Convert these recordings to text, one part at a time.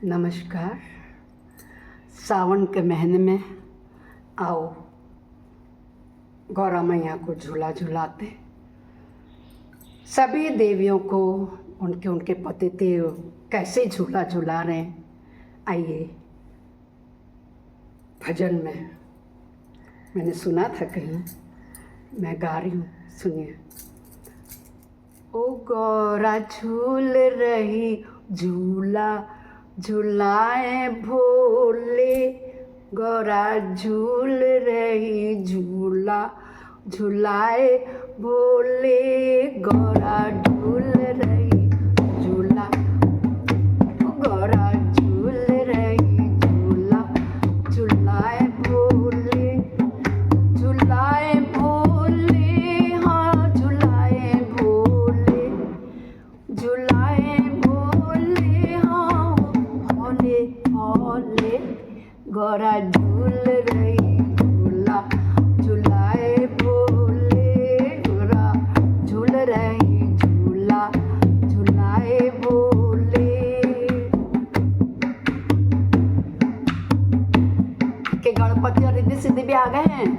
नमस्कार। सावन के महीने में आओ गौरा मैया को झूला झूलाते। सभी देवियों को उनके उनके पतिदेव कैसे झूला झूला रहे हैं, आइए भजन में मैंने सुना था कहीं, मैं गा रही हूँ, सुनिए। ओ गौरा झूल रही झूला झूलाए भोले, गौरा झूल रही झूला झूलाए भोले, गौरा झूल रही झूला, गौरा झूल रही झूला झूलाए भोले, झूलाए भोले, हाँ झूलाए भोले, झूलाए भोले, हाँ हौले हौले, गौरा झूल रही झूला झूलाए भोले, गौरा झूल रही झूला झूलाए भोले। के गणपति और रिद्धि सिद्धि भी आ गए हैं।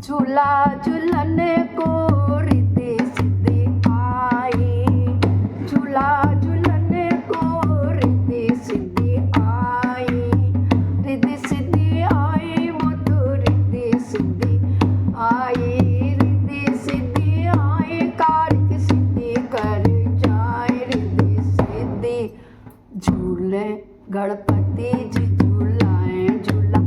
झूला झूलने को रिद्धि सिद्धि आई, झूला झूलने को रिद्धि सिद्धि आई, रिद्धि सिद्धि आई, वो तो रिद्धि सिद्धि आई, रिद्धि सिद्धि आई, कार्य सिद्धि कर जाए रिद्धि सिद्धि। झूले गणपति जी झूलाए झूला,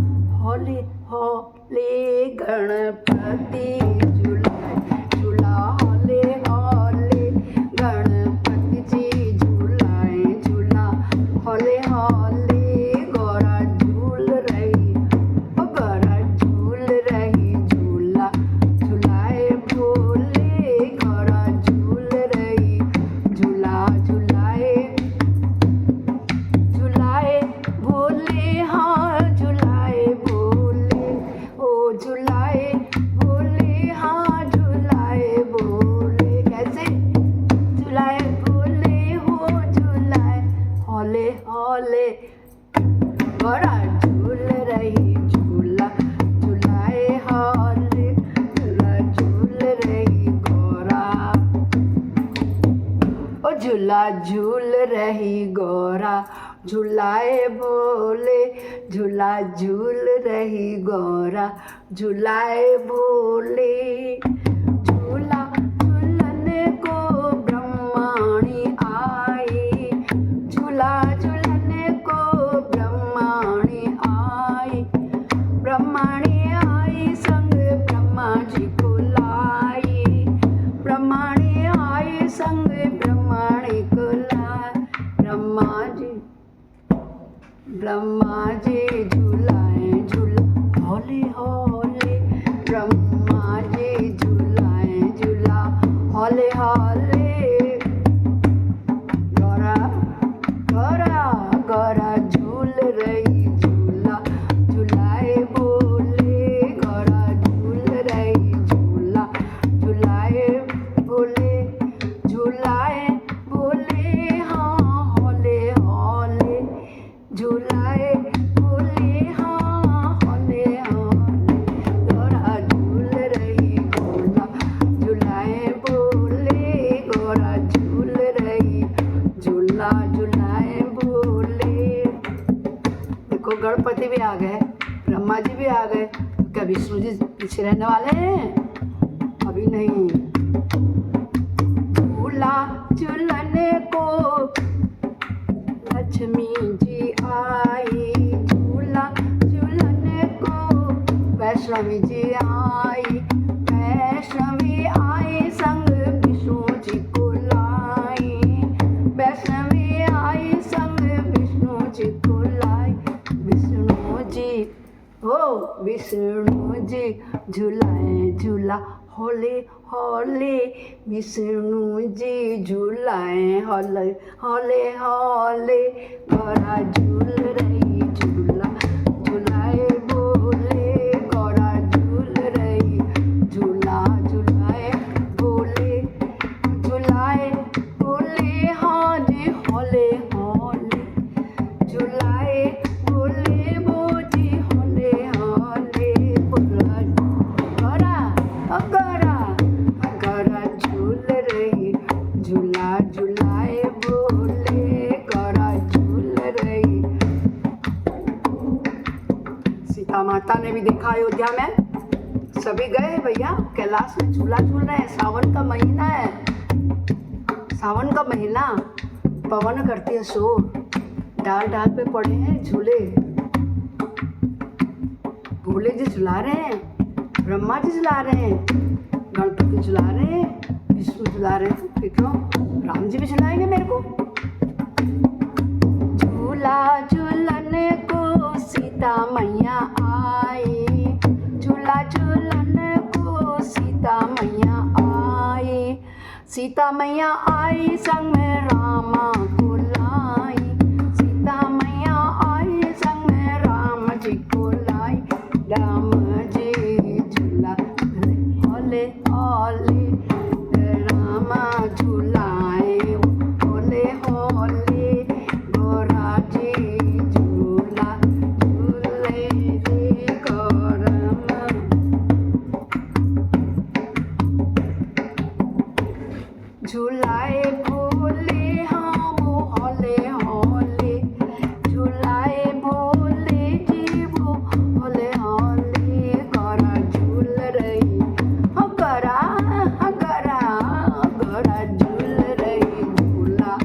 हौले हौले गणपति झूलाए झूला, हौले हौले गणपति जी झूलाए झूला, हौले हौले, गौरा झूल रही, गौरा झूल रही झूला झूलाए भोले, गौरा झूल रही झूला झूलाए झूलाए भोले, हाँ झूलाए भोले, ओ झूलाए भोले, हाँ झूलाए भोले। कैसे झूलाए भोले, हो झूलाए हौले हौले, गौरा झूल रही झूला झूलाए हौले, झूला झूल रही गौरा, ओ झूला झूल रही गौरा झूलाए भोले, झूला झूल रही गौरा झूलाए भोले। झूला झूलने को ब्रह्माणी आई, झूला झूलने को ब्रह्माणी आई, ब्रह्माणी आई संग ब्रह्मा जी को लाई, ब्रह्माणी आई संग ब्रह्माणी को लाई, ब्रह्मा जी झूलाए झूला, हौले हौले, ब्रह्मा जी झूलाए झूला, हौले हौले, गौरा गौरा गौरा झूल रही झूला झूलाए भोले, गौरा झूल रही झूला झूलाए भोले, झूलाए भोले, हाँ हौले हौले, झूलाए भोले, हाँ हौले हौले, गौरा झूल रही झूला झूलाए भोले, गौरा झूल रही झूला झूलाए भोले। देखो गणपति भी आ गए, ब्रह्मा जी भी आ गए, क्या विष्णु जी पीछे रहने वाले हैं? अभी नहीं। झूला झूलने को लक्ष्मी जी आई, झूला झूलने को वैष्णवी जी आई, वैष्णवी आई संग विष्णु जी को लाई, वैष्णवी आई संग विष्णु जी को लाई, विष्णु जी हो विष्णु जी झूलाए झूला, हौले हौले, विष्णु जी झूलाए हौले हौले हौले, गौरा झूल रही झूला झूलाए भोले, गौरा झूल रही झूला झूलाए भोले, झूलाए भोले, हाँ जी हौले हौले, देखा अयोध्या में? सभी गए भैया, कैलाश में झूला झूल रहे हैं। सावन का महीना है, सावन का महीना, पवन करती है शोर, डाल डाल पे पड़े हैं झूले। भोले जी झुला रहे हैं, ब्रह्मा जी झुला रहे हैं, गणपति झुला रहे हैं, विष्णु झुला रहे हैं, फिर क्यों राम जी भी झुलाएंगे मेरे को? झूला झूलन को सीता मैया आई, झूला झूलन को सीता मैया आई, सीता मैया आई संग में रामा को लाई, सीता मैया आई संग में राम जी को लाई। राम जी झूला होले होले, रामा झूलाए होले होले, गोरा जी झूला झूले रे गौरम। झूलाए भोले हाँ वो होले होले, झूलाए भोले जी वो होले होले, गौरा झूल रही हो गौरा, गौरा गौरा झूल रही झूला,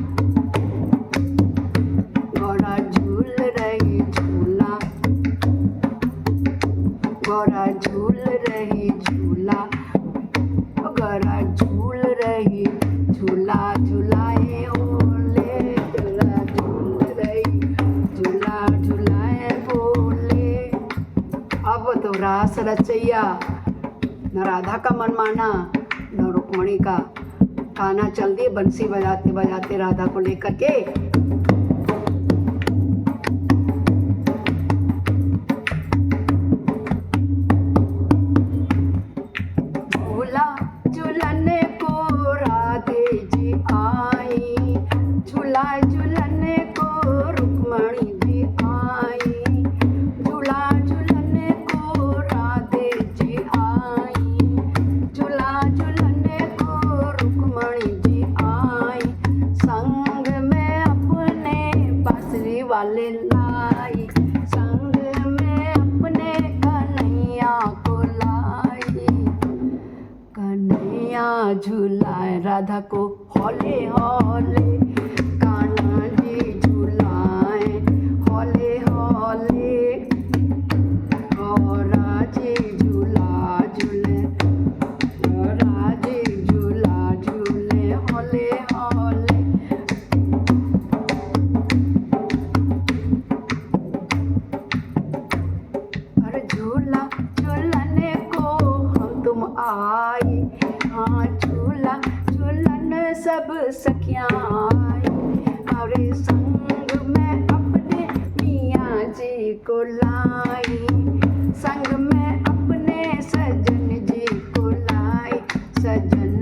गौरा झूल रही झूला, गौरा झूल रही झूला, गौरा झूल रही झूला, झूलाए ओले, झूला झूल रही झूला, झूलाए बोले। अब तो रास रचैया, न राधा का मन माना न रुक्मणी का, कान्हा चल दिए बंसी बजाते बजाते राधा को लेकर के। झूला झूलन को राधे जी आई, झूला झूलन को रुक्मणी जी आई, झूला झूलन को राधे जी आई, झूला झूलन को रुक्मणी जी आई, संग में अपने बांसुरी वाले लाई, संग में अपने कन्हैया को लाई, कन्हैया झूलाए राधा को होले होले, कान्हा जी झूलाए होले होले, गौरा जी झूला झूले, गौरा जी झूला झूले होले होले। अरे झूला झूलने को हम तुम आई, हाँ झूला झूलन सब सखियाँ आई, अरे संग में अपने मियाँ जी को लाई, संग में अपने सजन जी को लाई, सजन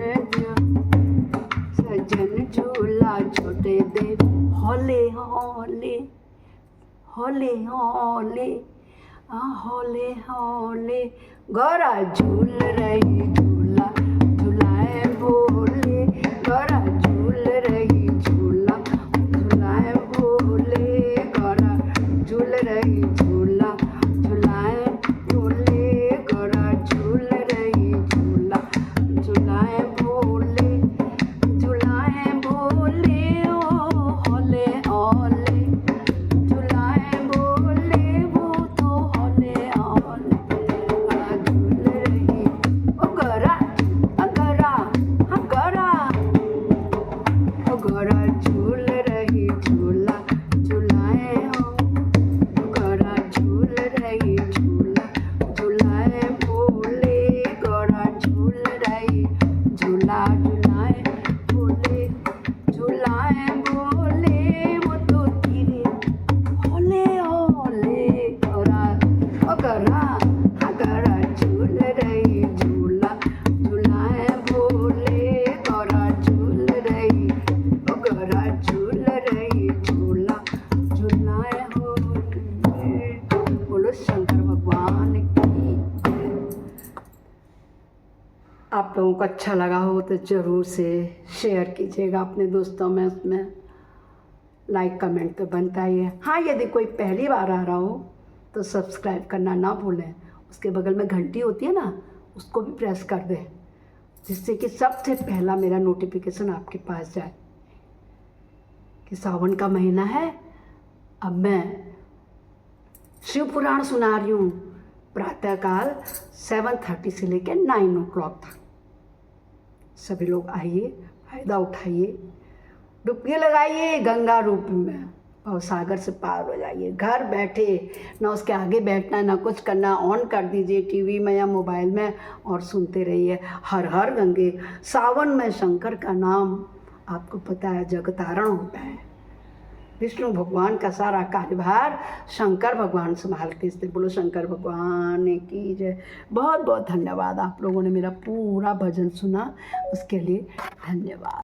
झूला छोटे दे होले होले, होले होले, होले होले, गौरा झूल रही झूला, झूलाए भोले, गौरा झूल रही झूला, झूलाए भोले, गौरा झूल रही झूला, झूलाए भोले, गौरा झूल रही झूला, झूलाए भोले, झूलाए भोले ओ होले होले, झूलाए भोले वो तो होले होले, झूल रही ओ गौरा, गौरा गौरा, ओ गौरा झूल रही झूला, झूलाए हो, गौरा झूल रही झूला, झूलाए भोले, गौरा झूल रही झूला, झूलाए भोले, झूलाए भोले वो तो तेरे होले होले, गौरा ओ गौरा, गौरा झूल रही झूला, झूलाए भोले, गौरा झूल रही, ओ गौरा झूल रही झूला, झूलाए होले। बोलो शंकर भगवान की। आप लोगों को अच्छा लगा हो तो ज़रूर से शेयर कीजिएगा अपने दोस्तों में, उसमें लाइक कमेंट तो बनता ही है। हाँ, यदि कोई पहली बार आ रहा हो तो सब्सक्राइब करना ना भूलें, उसके बगल में घंटी होती है ना, उसको भी प्रेस कर दें, जिससे कि सबसे पहला मेरा नोटिफिकेशन आपके पास जाए कि सावन का महीना है। अब मैं शिव पुराण सुना रही हूँ प्रातःकाल 7:30 से लेकर 9 o'clock तक। सभी लोग आइए, फ़ायदा उठाइए, डुबकी लगाइए गंगा रूप में और सागर से पार हो जाइए। घर बैठे, ना उसके आगे बैठना, ना कुछ करना, ऑन कर दीजिए टीवी में या मोबाइल में और सुनते रहिए हर हर गंगे। सावन में शंकर का नाम आपको पता है जगतारण होता है। विष्णु भगवान का सारा कार्यभार शंकर भगवान संभालते थे। बोलो शंकर भगवान की जय। बहुत बहुत धन्यवाद, आप लोगों ने मेरा पूरा भजन सुना, उसके लिए धन्यवाद।